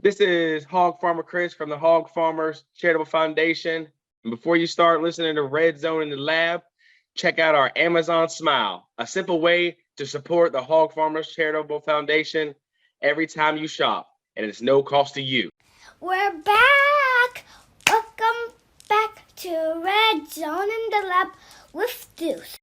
This is Hog Farmer Chris from the Hog Farmers Charitable Foundation. And before you start listening to Red Zone in the Lab, check out our Amazon Smile, a simple way to support the Hog Farmers Charitable Foundation every time you shop, and it's no cost to you. We're back! Welcome back to Red Zone in the Lab with Deuce.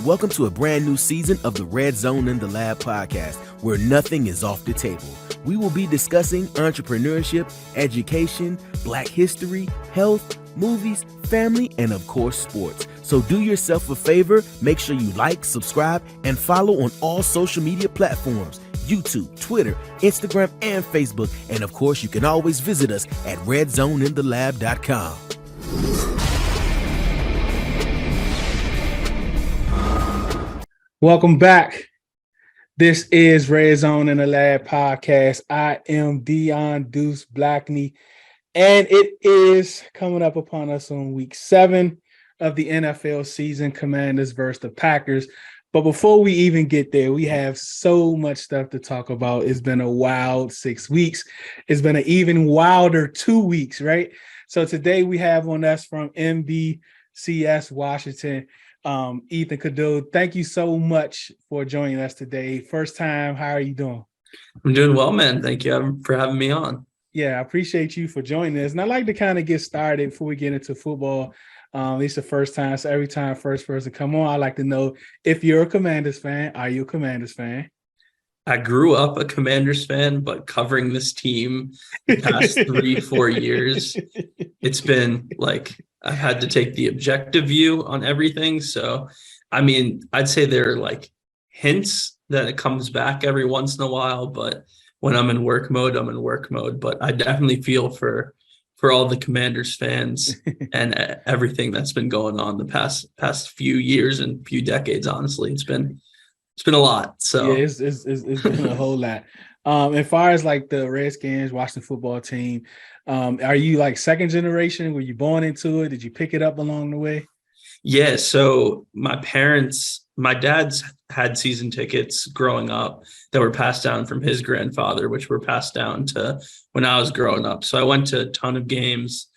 Welcome to a brand new season of the Red Zone in the Lab podcast, where nothing is off the table. We will be discussing entrepreneurship, education, Black history, health, movies, family, and of course, sports. So do yourself a favor, make sure you like, subscribe, and follow on all social media platforms, YouTube, Twitter, Instagram, and Facebook. And of course, you can always visit us at redzoneinTheLab.com. Welcome back. This is Red Zone in the Lab podcast. I am Dion Deuce Blackney, and it is coming up upon us on week 7 of the NFL season, Commanders versus the Packers. But before we even get there, we have so much stuff to talk about. It's been a wild 6 weeks. It's been an even wilder 2 weeks, right? So today we have on us from NBCS Washington, Ethan Cadeaux. Thank you so much for joining us today. First time, how are you doing? I'm doing well, man. Thank you for having me on. Yeah, I appreciate you for joining us. And I'd like to kind of get started before we get into football. At least the first time. So every time first person come on, I'd like to know if you're a Commanders fan. Are you a Commanders fan? I grew up a Commanders fan, but covering this team the past 3-4 years, it's been like I've had to take the objective view on everything. So, I mean, I'd say there are like hints that it comes back every once in a while, but when I'm in work mode, I'm in work mode. But I definitely feel for all the Commanders fans and everything that's been going on the past few years and few decades. Honestly, it's been a lot. So yeah, it's been a whole lot. As far as like the Redskins, Washington football team, are you like second generation? Were you born into it? Did you pick it up along the way? Yeah. So my dad's had season tickets growing up that were passed down from his grandfather, which were passed down to when I was growing up. So I went to a ton of games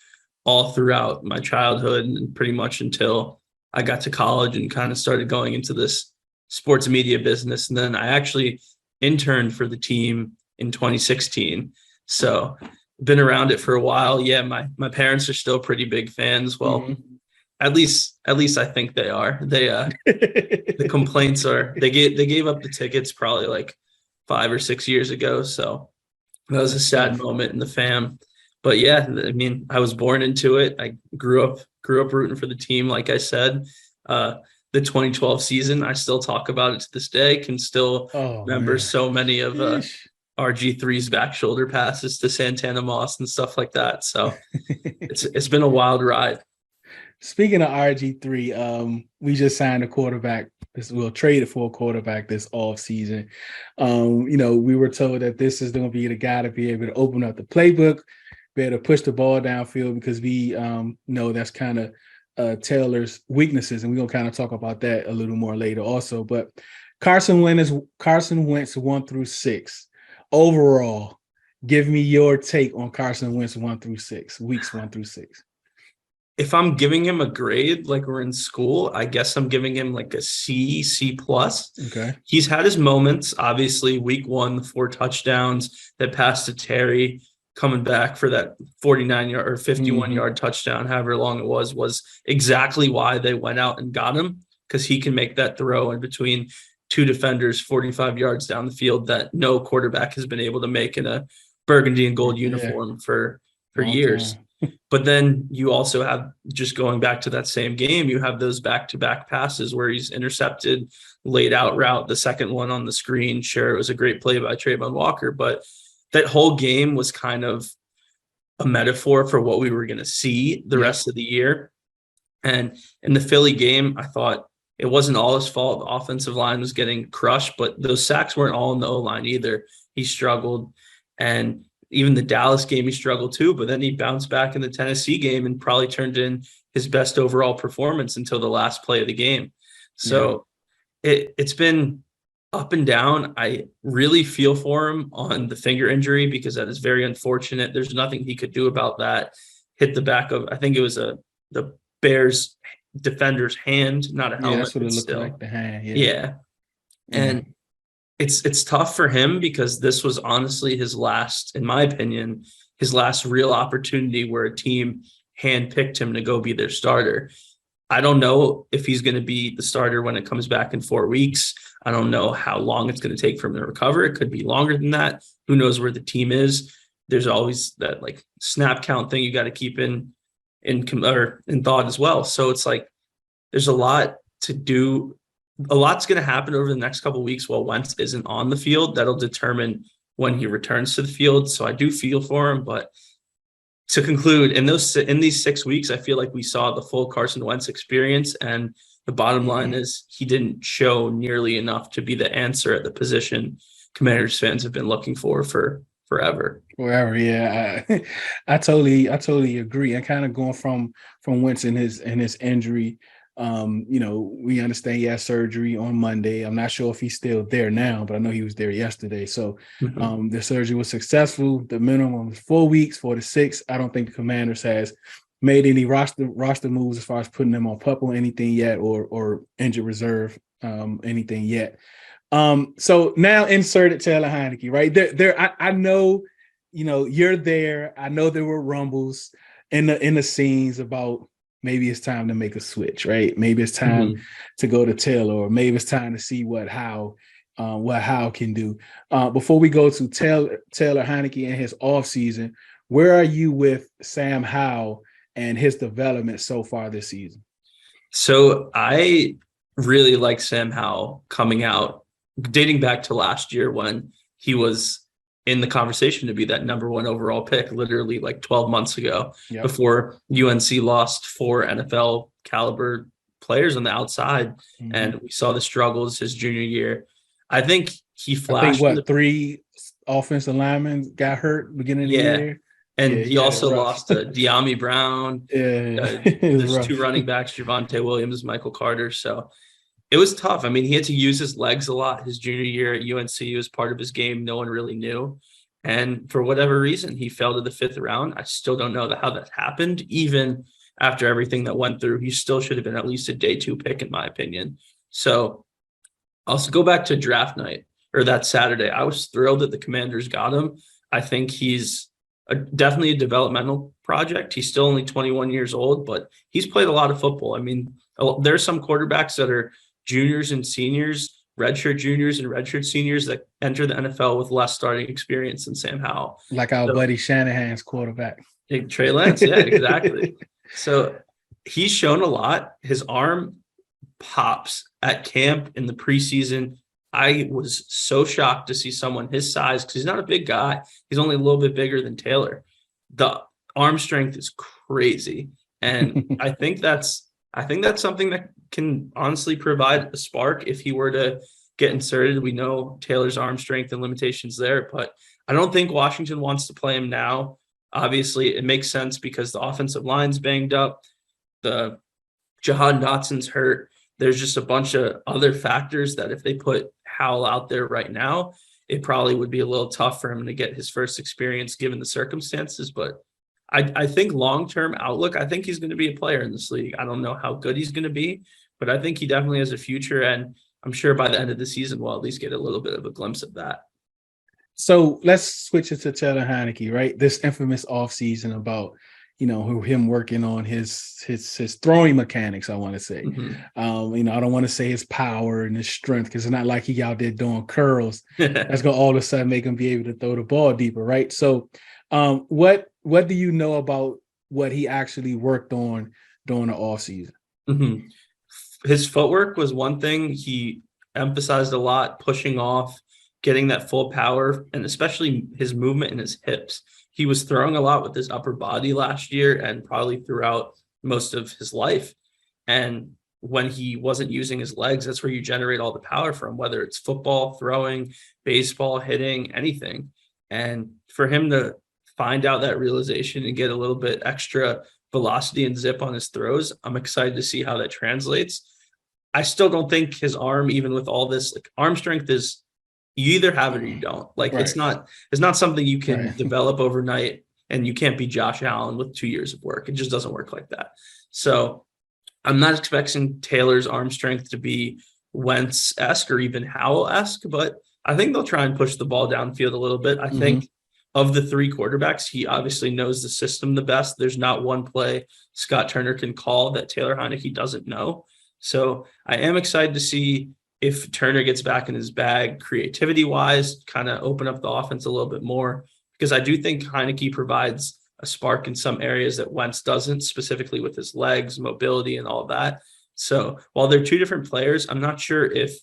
all throughout my childhood and pretty much until I got to college and kind of started going into this sports media business. And then I actually interned for the team in 2016. So been around it for a while. Yeah, my parents are still pretty big fans. Well, at least I think they are. They the complaints are they gave up the tickets probably like 5 or 6 years ago. So that was a sad moment in the fam. But yeah, I mean, I was born into it. I grew up rooting for the team. Like I said, the 2012 season, I still talk about it to this day. Can still remember so many of RG3's back shoulder passes to Santana Moss and stuff like that. So it's been a wild ride. Speaking of RG3, we just signed a quarterback. We'll trade it for a quarterback this off season. We were told that this is going to be the guy to be able to open up the playbook, be able to push the ball downfield, because we know that's kind of Taylor's weaknesses, and we're gonna kind of talk about that a little more later also. But Carson Wentz 1 through 6 overall. Give me your take on Carson Wentz 1 through 6, weeks 1 through 6. If I'm giving him a grade like we're in school, I guess I'm giving him like a C+. Okay. He's had his moments. Obviously, week 1, the 4 touchdowns, that pass to Terry, coming back for that 49-yard or 51-yard touchdown, however long it was exactly why they went out and got him, because he can make that throw in between 2 defenders 45 yards down the field that no quarterback has been able to make in a burgundy and gold uniform for years. But then you also have, just going back to that same game, you have those back-to-back passes where he's intercepted, laid out route, the second one on the screen. Sure, it was a great play by Trayvon Walker, but that whole game was kind of a metaphor for what we were going to see the rest of the year. And in the Philly game, I thought it wasn't all his fault. The offensive line was getting crushed, but those sacks weren't all in the O-line either. He struggled. And even the Dallas game, he struggled too, but then he bounced back in the Tennessee game and probably turned in his best overall performance until the last play of the game. So it's been up and down. I really feel for him on the finger injury because that is very unfortunate. There's nothing he could do about that. Hit the back of, I think it was the Bears defender's hand, not a helmet. Yeah, that's what it looked still. like, the hand. Yeah. And it's tough for him because this was honestly his last, in my opinion, his last real opportunity where a team handpicked him to go be their starter. I don't know if he's going to be the starter when it comes back in 4 weeks. I don't know how long it's going to take for him to recover. It could be longer than that. Who knows where the team is? There's always that like snap count thing you got to keep in thought as well. So it's like there's a lot to do. A lot's going to happen over the next couple of weeks while Wentz isn't on the field. That'll determine when he returns to the field. So I do feel for him, but to conclude, in these 6 weeks, I feel like we saw the full Carson Wentz experience, and the bottom line is he didn't show nearly enough to be the answer at the position Commanders fans have been looking for forever. Forever, yeah. I totally agree. And kind of going from Wentz and his injury. We understand he had surgery on Monday. I'm not sure if he's still there now, but I know he was there yesterday. So the surgery was successful. The minimum was 4 weeks, 4 to 6. I don't think the Commanders has made any roster moves as far as putting them on PUP or anything yet, or injured reserve anything yet. So now inserted Taylor Heineke, right? I know, you're there. I know there were rumbles in the scenes about maybe it's time to make a switch, right? Maybe it's time to go to Taylor, or maybe it's time to see what Howe can do. Before we go to Taylor Heineke and his offseason, where are you with Sam Howell and his development so far this season? So I really like Sam Howell coming out, dating back to last year when he was in the conversation to be that number 1 overall pick, literally like 12 months ago, before UNC lost 4 NFL caliber players on the outside. And we saw the struggles his junior year. I think he flashed. 3 offensive linemen got hurt beginning of the year. And he also lost to De'Ami Brown. There's 2 running backs, Javonte Williams, Michael Carter. So it was tough. I mean, he had to use his legs a lot his junior year at UNC. It was part of his game no one really knew. And for whatever reason, he fell to the 5th round. I still don't know how that happened. Even after everything that went through, he still should have been at least a day 2 pick, in my opinion. So I'll go back to draft night, or that Saturday. I was thrilled that the Commanders got him. I think he's definitely a developmental project. He's still only 21 years old, but he's played a lot of football. I mean, there's some quarterbacks that are juniors and seniors, redshirt juniors and redshirt seniors that enter the NFL with less starting experience than Sam Howell. Like our buddy Shanahan's quarterback. Trey Lance, yeah, exactly. So he's shown a lot. His arm pops at camp in the preseason. I was so shocked to see someone his size, because he's not a big guy. He's only a little bit bigger than Taylor. The arm strength is crazy. And I think that's something that can honestly provide a spark if he were to get inserted. We know Taylor's arm strength and limitations there, but I don't think Washington wants to play him now. Obviously, it makes sense because the offensive line's banged up. The Jahan Dotson's hurt. There's just a bunch of other factors that if they put Howell out there right now, it probably would be a little tough for him to get his first experience given the circumstances. But I think long-term outlook, I think he's going to be a player in this league. I don't know how good he's going to be, but I think he definitely has a future. And I'm sure by the end of the season, we'll at least get a little bit of a glimpse of that. So let's switch it to Taylor Heineke, right? This infamous offseason about, him working on his throwing mechanics, I want to say. I don't want to say his power and his strength, because it's not like he out there doing curls. That's going to all of a sudden make him be able to throw the ball deeper, right? So what do you know about what he actually worked on during the offseason? His footwork was one thing he emphasized a lot, pushing off, getting that full power, and especially his movement in his hips. He was throwing a lot with his upper body last year and probably throughout most of his life. And when he wasn't using his legs, that's where you generate all the power from, whether it's football, throwing, baseball, hitting, anything. And for him to find out that realization and get a little bit extra velocity and zip on his throws, I'm excited to see how that translates. I still don't think his arm, even with all this, like arm strength is you either have it or you don't. Like Right. it's not something you can Right. develop overnight, and you can't be Josh Allen with 2 years of work. It just doesn't work like that. So I'm not expecting Taylor's arm strength to be Wentz-esque or even Howell-esque, but I think they'll try and push the ball downfield a little bit. I think of the three quarterbacks, he obviously knows the system the best. There's not one play Scott Turner can call that Taylor Heineke doesn't know. So I am excited to see if Turner gets back in his bag creativity-wise, kind of open up the offense a little bit more, because I do think Heineke provides a spark in some areas that Wentz doesn't, specifically with his legs, mobility, and all that. So while they're two different players, I'm not sure if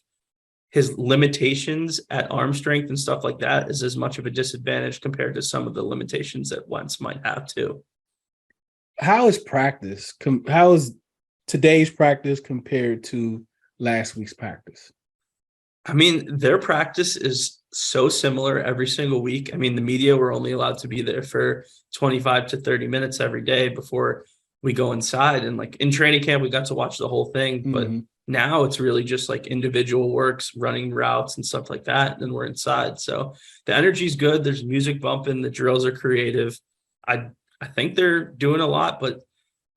his limitations at arm strength and stuff like that is as much of a disadvantage compared to some of the limitations that Wentz might have too. How is practice? How is today's practice compared to last week's practice? I mean, their practice is so similar every single week. I mean, the media were only allowed to be there for 25 to 30 minutes every day before we go inside. And like in training camp, we got to watch the whole thing. But now it's really just like individual works, running routes and stuff like that. And then we're inside. So the energy's good. There's music bumping. The drills are creative. I think they're doing a lot, but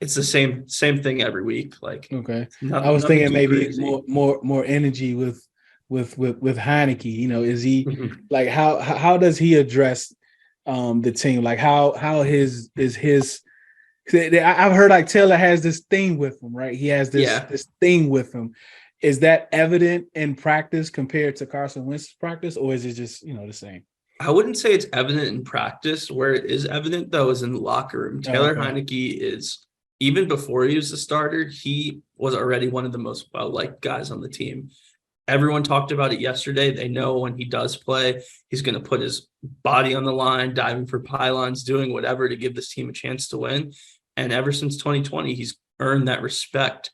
it's the same thing every week. Like, okay, nothing, I was thinking maybe crazy. more energy with Heineke. You know, is he like how does he address the team? Like how his I've heard like Taylor has this thing with him, right? He has this thing with him. Is that evident in practice compared to Carson Wentz's practice, or is it just the same? I wouldn't say it's evident in practice. Where it is evident, though, is in the locker room. Taylor Heineke is, even before he was the starter, he was already one of the most well-liked guys on the team. Everyone talked about it yesterday. They know when he does play, he's going to put his body on the line, diving for pylons, doing whatever to give this team a chance to win. And ever since 2020, he's earned that respect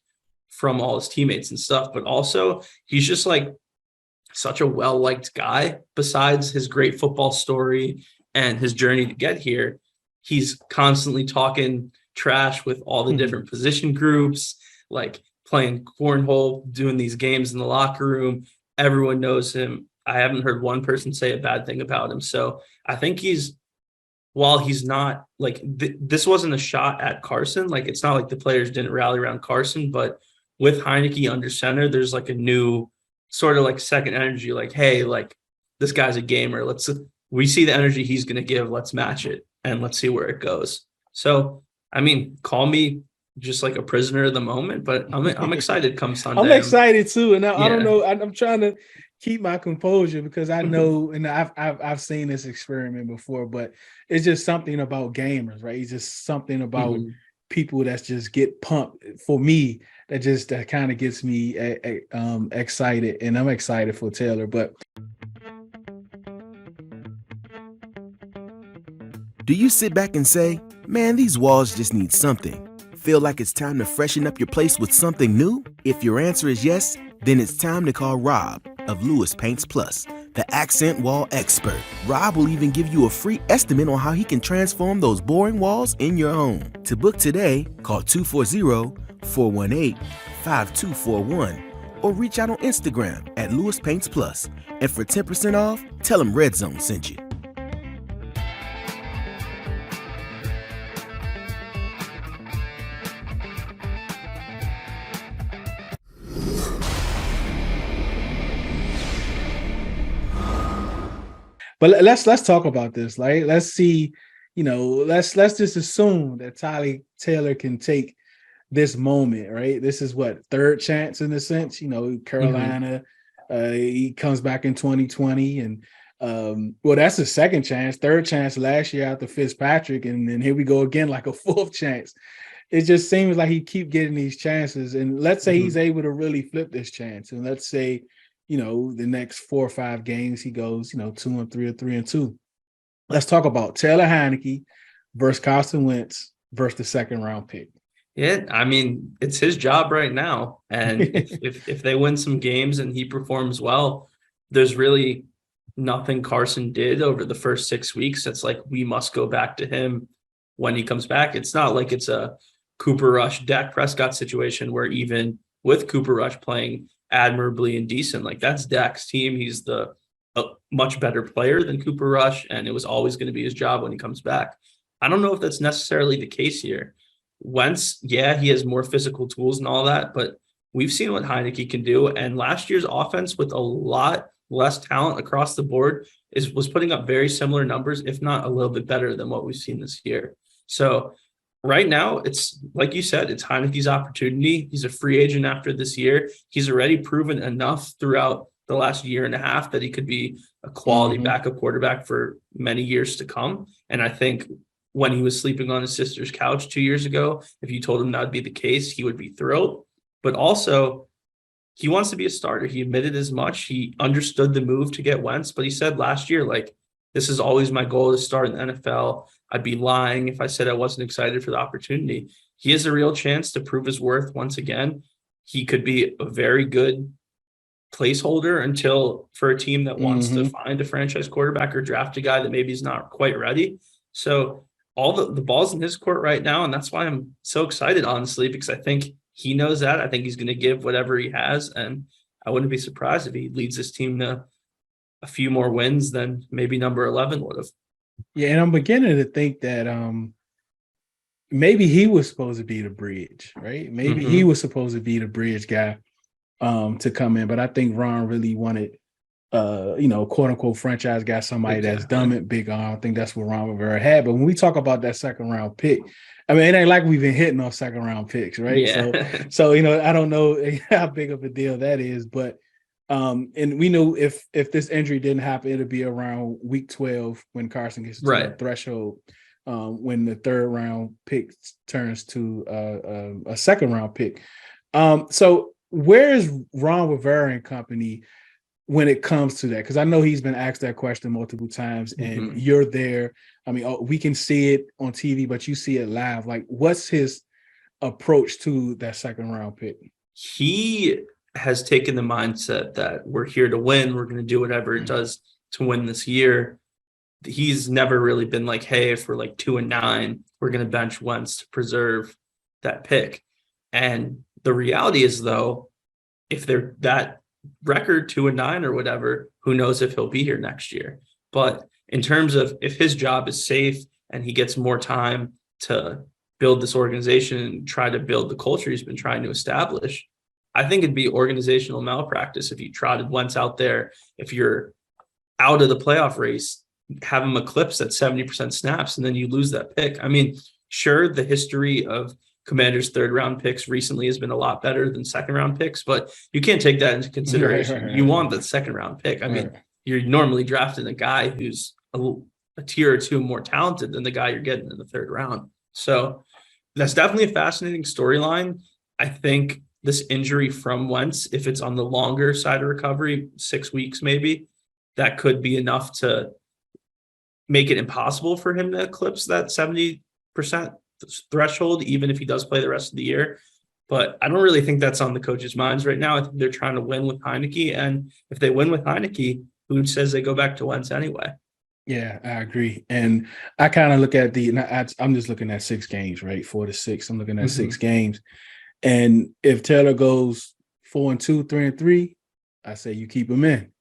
from all his teammates and stuff. But also, he's just like such a well-liked guy. Besides his great football story and his journey to get here, he's constantly talking trash with all the different position groups, like playing cornhole, doing these games in the locker room. Everyone knows him. I haven't heard one person say a bad thing about him. So I think while he's not like, this wasn't a shot at Carson. Like, it's not like the players didn't rally around Carson, but with Heineke under center, there's like a new sort of like second energy. Like, hey, like this guy's a gamer. We see the energy he's going to give. Let's match it and let's see where it goes. So, I mean, call me just like a prisoner of the moment, but I'm excited come Sunday. I'm excited too. And I don't know. I'm trying to keep my composure because I know, and I've seen this experiment before, but it's just something about gamers, right? It's just something about people that just get pumped for me that kind of gets me excited, and I'm excited for Taylor. But do you sit back and say, man, these walls just need something? Feel like it's time to freshen up your place with something new? If your answer is yes, then it's time to call Rob of Lewis Paints Plus, the accent wall expert. Rob will even give you a free estimate on how he can transform those boring walls in your home. To book today, call 240-418-5241 or reach out on Instagram at Lewis Paints Plus. And for 10% off, tell him Red Zone sent you. But let's talk about this. Like, let's see, let's just assume that Taylor can take this moment, right? This is what, third chance in a sense. Carolina, he comes back in 2020, and well, that's his second chance. Third chance last year after Fitzpatrick, and then here we go again, like a fourth chance. It just seems like he keep getting these chances, and let's say he's able to really flip this chance, and let's say, the next 4 or 5 games he goes, 2-3 or 3-2. Let's talk about Taylor Heineke versus Carson Wentz versus the second round pick. Yeah, I mean, it's his job right now. And if they win some games and he performs well, there's really nothing Carson did over the first 6 weeks. It's like, we must go back to him when he comes back. It's not like it's a Cooper Rush, Dak Prescott situation where even with Cooper Rush playing admirably and decent. Like, that's Dak's team. He's a much better player than Cooper Rush, and it was always going to be his job when he comes back. I don't know if that's necessarily the case here. Wentz, yeah, he has more physical tools and all that, but we've seen what Heineke can do. And last year's offense, with a lot less talent across the board, was putting up very similar numbers, if not a little bit better than what we've seen this year. So right now, it's like you said, it's Heineke's opportunity. He's a free agent after this year. He's already proven enough throughout the last year and a half that he could be a quality backup quarterback for many years to come. And I think when he was sleeping on his sister's couch 2 years ago, if you told him that would be the case, he would be thrilled. But also, he wants to be a starter. He admitted as much. He understood the move to get Wentz, but he said last year, like, this is always my goal to start in the NFL. I'd be lying if I said I wasn't excited for the opportunity. He has a real chance to prove his worth once again. He could be a very good placeholder for a team that wants to find a franchise quarterback or draft a guy that maybe is not quite ready. So all the ball's in his court right now, and that's why I'm so excited, honestly, because I think he knows that. I think he's going to give whatever he has, and I wouldn't be surprised if he leads this team to a few more wins than maybe number 11 would have. Yeah, and I'm beginning to think that maybe he was supposed to be the bridge, right? Maybe he was supposed to be the bridge guy to come in, but I think Ron really wanted quote unquote franchise guy, somebody that's dumb and big on. I think that's what Ron Rivera had. But when we talk about that second round pick, I mean, it ain't like we've been hitting on second round picks, right? Yeah. So I don't know how big of a deal that is, but and we know if this injury didn't happen, it'll be around week 12 when Carson gets to the threshold, when the third round pick turns to a second round pick. So where is Ron Rivera and company when it comes to that? Because I know he's been asked that question multiple times, and you're there. I mean, we can see it on TV, but you see it live. Like, what's his approach to that second round pick? He has taken the mindset that we're here to win. We're going to do whatever it does to win this year. He's never really been like, hey, if we're like 2-9, we're going to bench Wentz to preserve that pick. And the reality is, though, if they're that record 2-9 or whatever, who knows if he'll be here next year. But in terms of if his job is safe and he gets more time to build this organization and try to build the culture he's been trying to establish, I think it'd be organizational malpractice if you trotted Wentz out there. If you're out of the playoff race, have him eclipse at 70% snaps, and then you lose that pick. I mean, sure, the history of Commanders' third round picks recently has been a lot better than second round picks, but you can't take that into consideration. You want the second round pick. I mean, you're normally drafting a guy who's a tier or two more talented than the guy you're getting in the third round. So that's definitely a fascinating storyline. I think this injury from Wentz, if it's on the longer side of recovery, 6 weeks maybe, that could be enough to make it impossible for him to eclipse that 70% threshold, even if he does play the rest of the year. But I don't really think that's on the coaches' minds right now. I think they're trying to win with Heineke. And if they win with Heineke, who says they go back to Wentz anyway? Yeah, I agree. And I kind of look at I'm just looking at 6 games, right? 4 to 6. I'm looking at 6 games. And if Taylor goes 4-2, 3-3, I say you keep him in,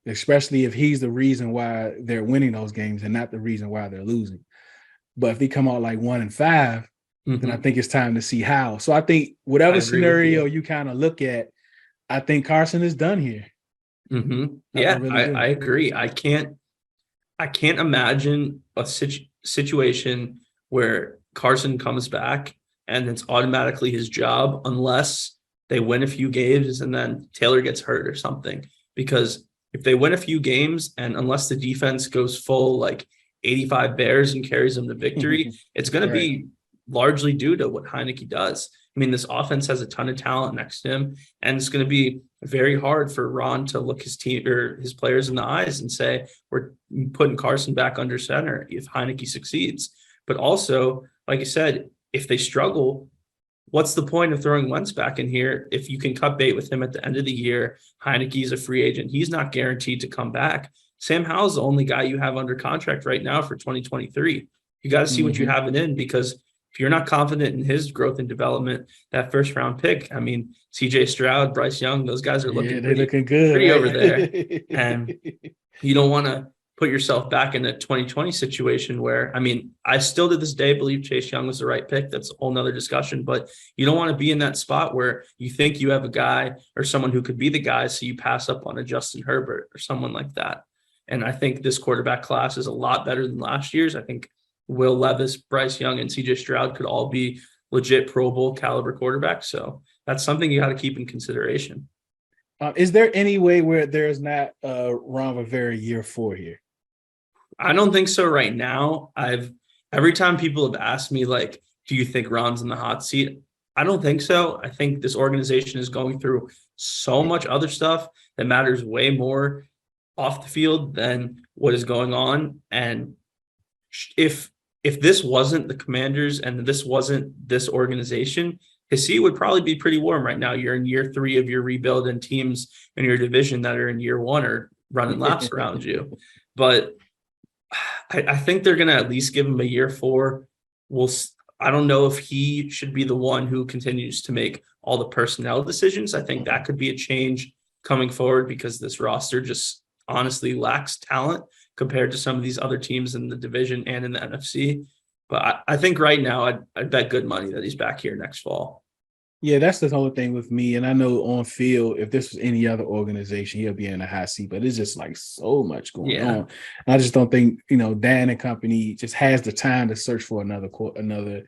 especially if he's the reason why they're winning those games and not the reason why they're losing. But if they come out like 1-5, then I think it's time to see how. So I think whatever scenario you kind of look at, I think Carson is done here. Yeah, I agree. I can't imagine a situation where Carson comes back and it's automatically his job unless they win a few games and then Taylor gets hurt or something. Because if they win a few games and unless the defense goes full like 85 Bears and carries them to victory, it's going to be largely due to what Heineke does. I mean, this offense has a ton of talent next to him, and it's going to be very hard for Ron to look his team or his players in the eyes and say, we're putting Carson back under center if Heineke succeeds. But also, like I said, if they struggle, what's the point of throwing Wentz back in here if you can cut bait with him at the end of the year? Heineke's a free agent. He's not guaranteed to come back. Sam Howell's the only guy you have under contract right now for 2023. You got to see what you have it in, because if you're not confident in his growth and development, that first round pick, I mean, CJ Stroud, Bryce Young, those guys are looking looking good, pretty right? over there. And you don't want to put yourself back in a 2020 situation where, I mean, I still to this day believe Chase Young was the right pick. That's a whole nother discussion, but you don't want to be in that spot where you think you have a guy or someone who could be the guy, so you pass up on a Justin Herbert or someone like that. And I think this quarterback class is a lot better than last year's. I think Will Levis, Bryce Young, and CJ Stroud could all be legit Pro Bowl caliber quarterbacks. So that's something you got to keep in consideration. Is there any way where there's not Ron Rivera year 4 here? I don't think so right now. Every time people have asked me, like, do you think Ron's in the hot seat? I don't think so. I think this organization is going through so much other stuff that matters way more off the field than what is going on. And if this wasn't the Commanders and this wasn't this organization, his seat would probably be pretty warm right now. You're in year 3 of your rebuild, and teams in your division that are in year 1 are running laps around you. But I think they're going to at least give him a year 4. I don't know if he should be the one who continues to make all the personnel decisions. I think that could be a change coming forward because this roster just honestly lacks talent compared to some of these other teams in the division and in the NFC. But I think right now I'd bet good money that he's back here next fall. Yeah, that's the whole thing with me. And I know on field, if this was any other organization, he'll be in a hot seat. But it's just like so much going on. And I just don't think, Dan and company just has the time to search for another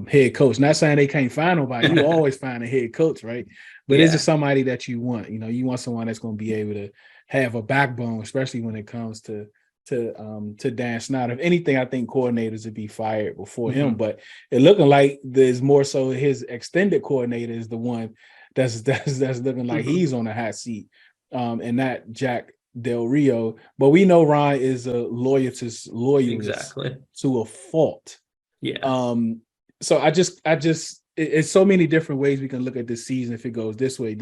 head coach. Not saying they can't find nobody. You always find a head coach, right? But it's just somebody that you want. You want someone that's going to be able to have a backbone, especially when it comes to Dan Snyder. If anything, I think coordinators would be fired before him, but it looking like there's more so his extended coordinator is the one that's looking like he's on a hot seat, and not Jack Del Rio. But we know Ron is a loyalist exactly to a fault. Yeah. So I just it's so many different ways we can look at this season. If it goes this way,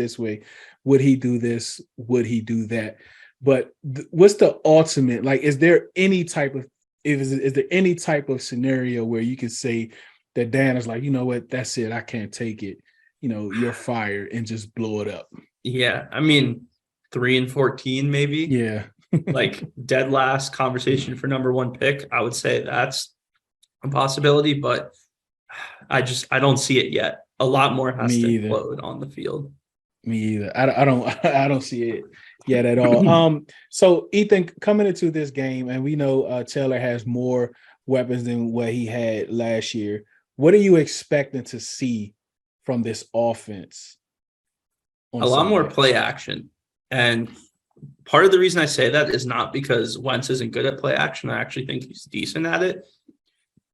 would he do this? Would he do that? But what's the ultimate? Like, is there any type of scenario where you can say that Dan is like, you know what, that's it, I can't take it, you're fired, and just blow it up? Yeah, I mean, 3-14 maybe. Yeah, like dead last conversation for number 1 pick. I would say that's a possibility, but I don't see it yet. A lot more has to explode on the field. Me either. I don't see it yet at all. So Ethan, coming into this game, and we know Taylor has more weapons than what he had last year. What are you expecting to see from this offense? A lot more play action. And part of the reason I say that is not because Wentz isn't good at play action. I actually think he's decent at it.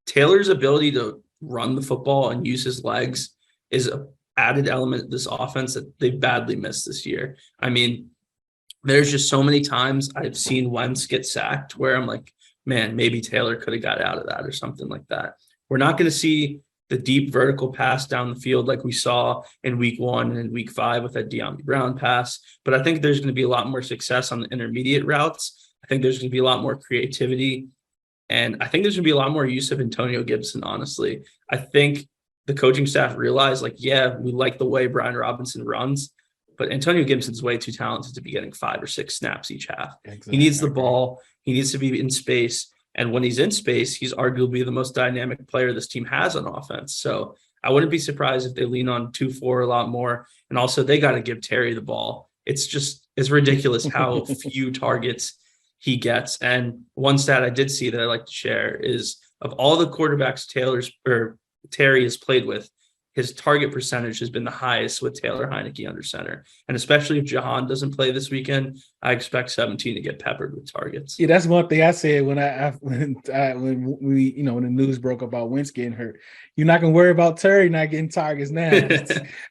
Taylor's ability to run the football and use his legs is an added element of this offense that they badly missed this year. I mean, there's just so many times I've seen Wentz get sacked where I'm like, man, maybe Taylor could have got out of that or something like that. We're not going to see the deep vertical pass down the field like we saw in week 1 and week 5 with that De'Ami Brown pass. But I think there's going to be a lot more success on the intermediate routes. I think there's going to be a lot more creativity. And I think there's going to be a lot more use of Antonio Gibson, honestly. I think the coaching staff realized, like, yeah, we like the way Brian Robinson runs, but Antonio Gibson's way too talented to be getting 5 or 6 snaps each half. Exactly. He needs the ball. He needs to be in space. And when he's in space, he's arguably the most dynamic player this team has on offense. So I wouldn't be surprised if they lean on 2-4 a lot more. And also they got to give Terry the ball. It's ridiculous how few targets he gets. And one stat I did see that I like to share is of all the quarterbacks Terry has played with, his target percentage has been the highest with Taylor Heineke under center. And especially if Jahan doesn't play this weekend, I expect 17 to get peppered with targets. Yeah, that's one thing I said when when the news broke about Wentz getting hurt. You're not gonna worry about Terry not getting targets now.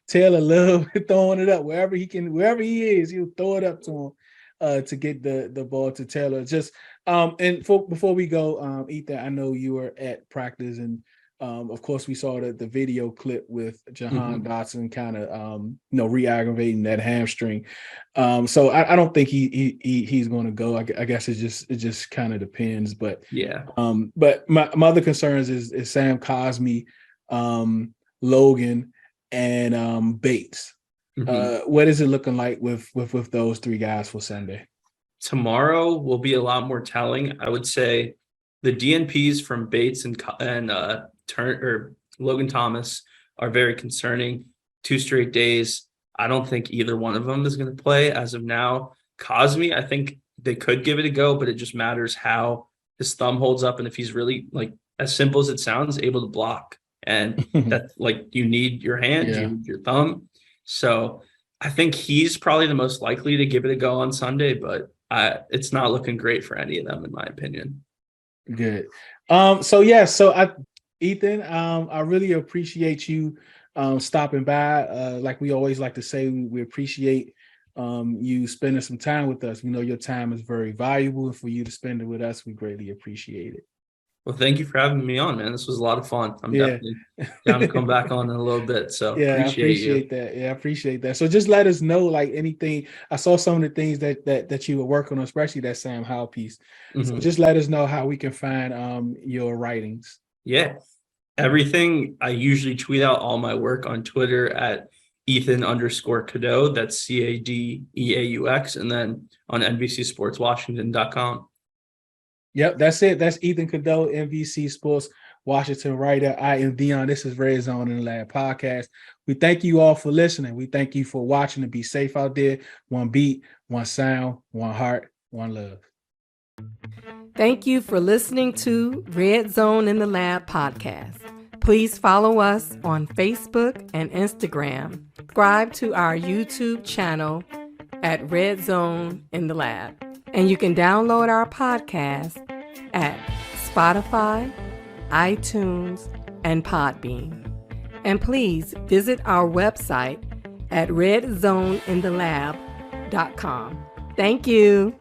Taylor love throwing it up wherever he is, he'll throw it up to him to get the ball to Taylor. Just before we go, Ethan, I know you were at practice and Of course, we saw the video clip with Jahan Dotson kind of re-aggravating that hamstring. So I don't think he's going to go. I guess it just kind of depends. But yeah. But my other concerns is Sam Cosmi, Logan, and Bates. What is it looking like with those three guys for Sunday? Tomorrow will be a lot more telling. I would say the DNPs from Bates and Logan Thomas are very concerning. 2 straight days. I don't think either one of them is going to play as of now. Cosmi, I think they could give it a go, but it just matters how his thumb holds up and if he's really, like, as simple as it sounds, able to block. And that, like, you need your hands, you need your thumb. So I think he's probably the most likely to give it a go on Sunday, but it's not looking great for any of them, in my opinion. Good. Ethan, I really appreciate you stopping by. Like we always like to say, we appreciate you spending some time with us. We know your time is very valuable, and for you to spend it with us, we greatly appreciate it. Well, thank you for having me on, man. This was a lot of fun. I'm definitely down to come back on in a little bit. So I appreciate that. Yeah, I appreciate that. So just let us know, like, anything. I saw some of the things that you were working on, especially that Sam Howell piece. So just let us know how we can find your writings. Yeah. Everything. I usually tweet out all my work on Twitter at Ethan_Cadeaux. That's CADEAUX. And then on NBCSportsWashington.com. Yep, that's it. That's Ethan Cadeaux, NBC Sports Washington writer. I am Dion. This is Red Zone in the Lab podcast. We thank you all for listening. We thank you for watching, and be safe out there. One beat, one sound, one heart, one love. Thank you for listening to Red Zone in the Lab podcast. Please follow us on Facebook and Instagram. Subscribe to our YouTube channel at Red Zone in the Lab. And you can download our podcast at Spotify, iTunes, and Podbean. And please visit our website at redzoneinTheLab.com. Thank you.